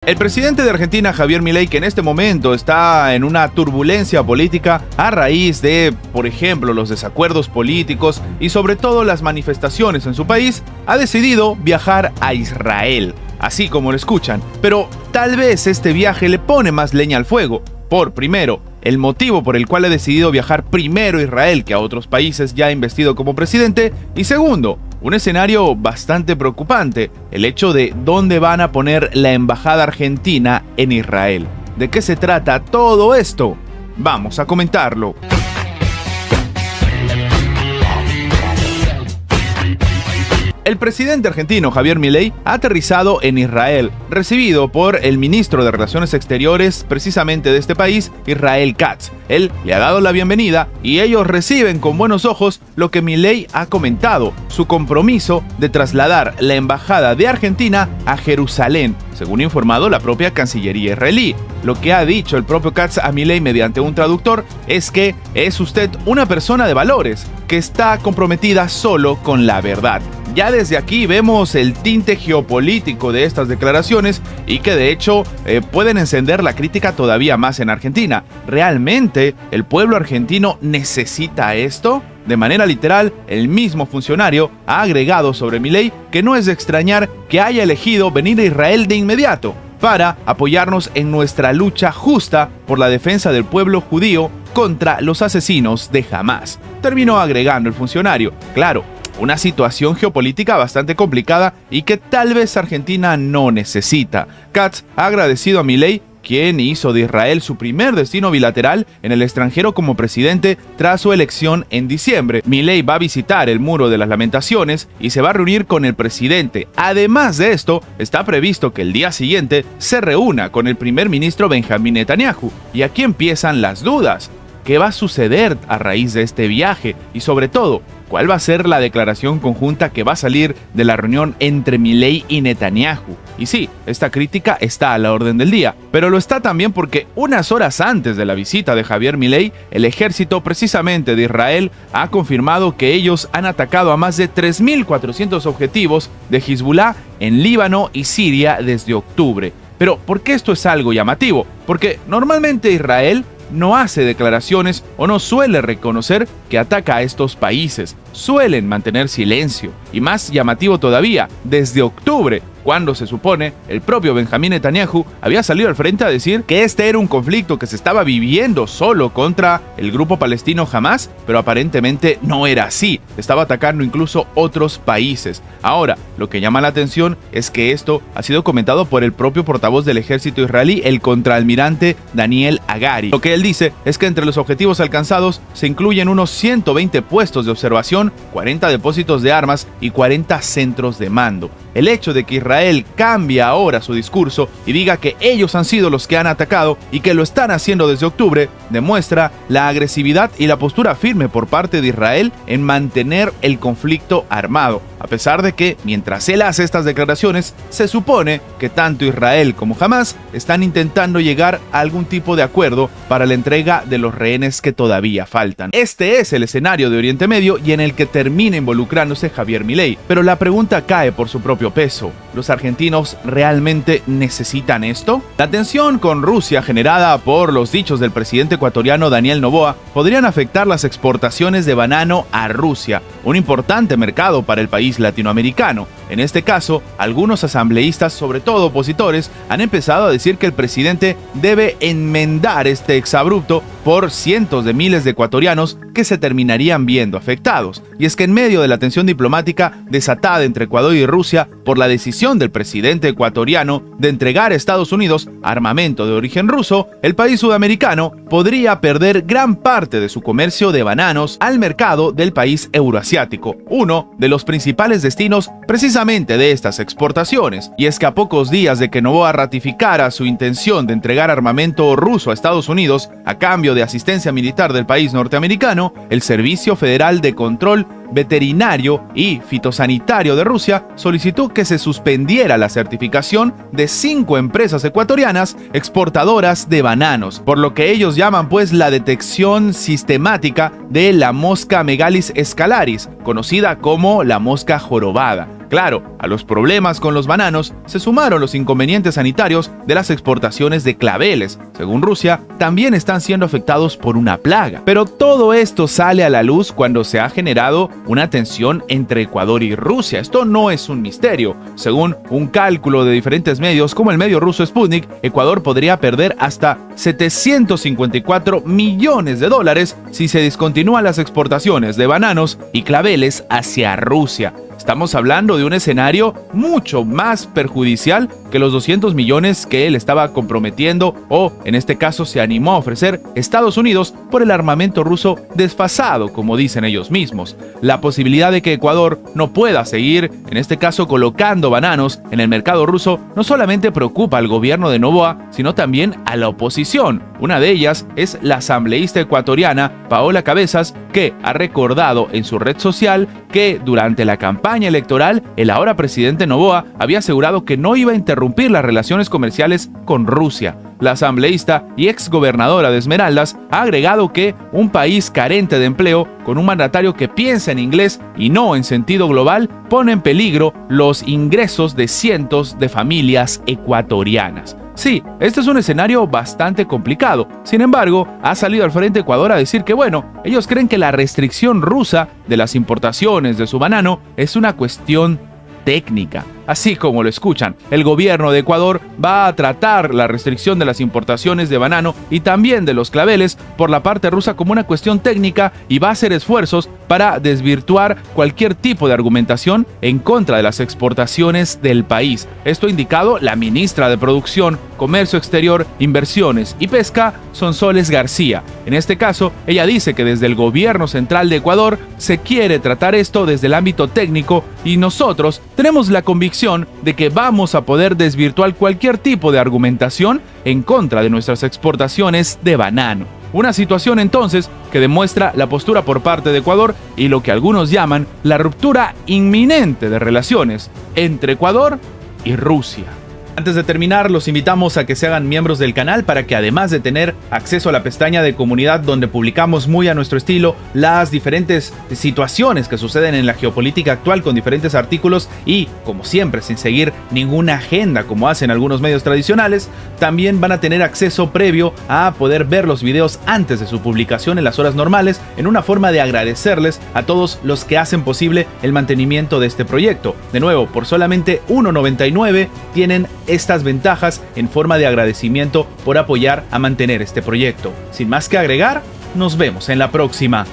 El presidente de Argentina, Javier Milei, que en este momento está en una turbulencia política a raíz de, por ejemplo, los desacuerdos políticos y sobre todo las manifestaciones en su país, ha decidido viajar a Israel, así como lo escuchan. Pero tal vez este viaje le pone más leña al fuego. Por primero, el motivo por el cual ha decidido viajar primero a Israel que a otros países ya ha investido como presidente. Y segundo, un escenario bastante preocupante, el hecho de dónde van a poner la embajada argentina en Israel. ¿De qué se trata todo esto? Vamos a comentarlo. El presidente argentino Javier Milei ha aterrizado en Israel, recibido por el ministro de Relaciones Exteriores precisamente de este país, Israel Katz. Él le ha dado la bienvenida y ellos reciben con buenos ojos lo que Milei ha comentado, su compromiso de trasladar la embajada de Argentina a Jerusalén, según ha informado la propia Cancillería israelí. Lo que ha dicho el propio Katz a Milei mediante un traductor es que es usted una persona de valores, que está comprometida solo con la verdad. Ya desde aquí vemos el tinte geopolítico de estas declaraciones y que de hecho pueden encender la crítica todavía más en Argentina. ¿Realmente el pueblo argentino necesita esto? De manera literal, el mismo funcionario ha agregado sobre Milei que no es de extrañar que haya elegido venir a Israel de inmediato para apoyarnos en nuestra lucha justa por la defensa del pueblo judío contra los asesinos de Hamás. Terminó agregando el funcionario. Claro, una situación geopolítica bastante complicada y que tal vez Argentina no necesita. Katz ha agradecido a Milei, quien hizo de Israel su primer destino bilateral en el extranjero como presidente tras su elección en diciembre. Milei va a visitar el Muro de las Lamentaciones y se va a reunir con el presidente. Además de esto, está previsto que el día siguiente se reúna con el primer ministro Benjamín Netanyahu. Y aquí empiezan las dudas. ¿Qué va a suceder a raíz de este viaje? Y sobre todo, ¿cuál va a ser la declaración conjunta que va a salir de la reunión entre Milei y Netanyahu? Y sí, esta crítica está a la orden del día, pero lo está también porque unas horas antes de la visita de Javier Milei, el ejército precisamente de Israel ha confirmado que ellos han atacado a más de 3.400 objetivos de Hezbollah en Líbano y Siria desde octubre. Pero, ¿por qué esto es algo llamativo? Porque normalmente Israel no hace declaraciones o no suele reconocer que ataca a estos países. Suelen mantener silencio. Y más llamativo todavía, desde octubre, cuando se supone el propio Benjamín Netanyahu había salido al frente a decir que este era un conflicto que se estaba viviendo solo contra el grupo palestino Hamás, pero aparentemente no era así. Estaba atacando incluso otros países. Ahora, lo que llama la atención es que esto ha sido comentado por el propio portavoz del ejército israelí, el contraalmirante Daniel Hagari. Lo que él dice es que entre los objetivos alcanzados se incluyen unos 120 puestos de observación, 40 depósitos de armas y 40 centros de mando. El hecho de que Israel cambie ahora su discurso y diga que ellos han sido los que han atacado y que lo están haciendo desde octubre, demuestra la agresividad y la postura firme por parte de Israel en mantener el conflicto armado. A pesar de que, mientras él hace estas declaraciones, se supone que tanto Israel como Hamás están intentando llegar a algún tipo de acuerdo para la entrega de los rehenes que todavía faltan. Este es el escenario de Oriente Medio y en el que termina involucrándose Javier Milei. Pero la pregunta cae por su propio peso. ¿Los argentinos realmente necesitan esto? La tensión con Rusia generada por los dichos del presidente ecuatoriano Daniel Noboa podrían afectar las exportaciones de banano a Rusia, un importante mercado para el país latinoamericano. En este caso, algunos asambleístas, sobre todo opositores, han empezado a decir que el presidente debe enmendar este exabrupto por cientos de miles de ecuatorianos que se terminarían viendo afectados. Y es que en medio de la tensión diplomática desatada entre Ecuador y Rusia por la decisión del presidente ecuatoriano de entregar a Estados Unidos armamento de origen ruso, el país sudamericano podría perder gran parte de su comercio de bananos al mercado del país euroasiático, uno de los principales destinos precisamente de estas exportaciones. Y es que a pocos días de que Noboa ratificara su intención de entregar armamento ruso a Estados Unidos a cambio de asistencia militar del país norteamericano, el Servicio Federal de Control Veterinario y Fitosanitario de Rusia solicitó que se suspendiera la certificación de 5 empresas ecuatorianas exportadoras de bananos, por lo que ellos llaman pues la detección sistemática de la mosca Megalis escalaris, conocida como la mosca jorobada. Claro, a los problemas con los bananos se sumaron los inconvenientes sanitarios de las exportaciones de claveles. Según Rusia, también están siendo afectados por una plaga. Pero todo esto sale a la luz cuando se ha generado una tensión entre Ecuador y Rusia. Esto no es un misterio. Según un cálculo de diferentes medios, como el medio ruso Sputnik, Ecuador podría perder hasta 754 millones de dólares si se discontinúan las exportaciones de bananos y claveles hacia Rusia. Estamos hablando de un escenario mucho más perjudicial que los 200 millones que él estaba comprometiendo o, en este caso, se animó a ofrecer Estados Unidos por el armamento ruso desfasado, como dicen ellos mismos. La posibilidad de que Ecuador no pueda seguir, en este caso, colocando bananos en el mercado ruso, no solamente preocupa al gobierno de Noboa, sino también a la oposición. Una de ellas es la asambleísta ecuatoriana Paola Cabezas, que ha recordado en su red social que durante la campaña electoral, el ahora presidente Noboa había asegurado que no iba a interrumpir las relaciones comerciales con Rusia. La asambleísta y exgobernadora de Esmeraldas ha agregado que un país carente de empleo, con un mandatario que piensa en inglés y no en sentido global, pone en peligro los ingresos de cientos de familias ecuatorianas. Sí, este es un escenario bastante complicado. Sin embargo, ha salido al frente Ecuador a decir que, bueno, ellos creen que la restricción rusa de las importaciones de su banano es una cuestión técnica. Así como lo escuchan, el gobierno de Ecuador va a tratar la restricción de las importaciones de banano y también de los claveles por la parte rusa como una cuestión técnica y va a hacer esfuerzos para desvirtuar cualquier tipo de argumentación en contra de las exportaciones del país. Esto ha indicado la ministra de Producción, Comercio Exterior, Inversiones y Pesca, Sonsoles García. En este caso, ella dice que desde el gobierno central de Ecuador se quiere tratar esto desde el ámbito técnico y nosotros tenemos la convicción de que vamos a poder desvirtuar cualquier tipo de argumentación en contra de nuestras exportaciones de banano. Una situación entonces que demuestra la postura por parte de Ecuador y lo que algunos llaman la ruptura inminente de relaciones entre Ecuador y Rusia. Antes de terminar, los invitamos a que se hagan miembros del canal para que, además de tener acceso a la pestaña de comunidad donde publicamos muy a nuestro estilo las diferentes situaciones que suceden en la geopolítica actual con diferentes artículos y, como siempre, sin seguir ninguna agenda como hacen algunos medios tradicionales, también van a tener acceso previo a poder ver los videos antes de su publicación en las horas normales, en una forma de agradecerles a todos los que hacen posible el mantenimiento de este proyecto. De nuevo, por solamente $1.99 tienen estas ventajas en forma de agradecimiento por apoyar a mantener este proyecto. Sin más que agregar, nos vemos en la próxima.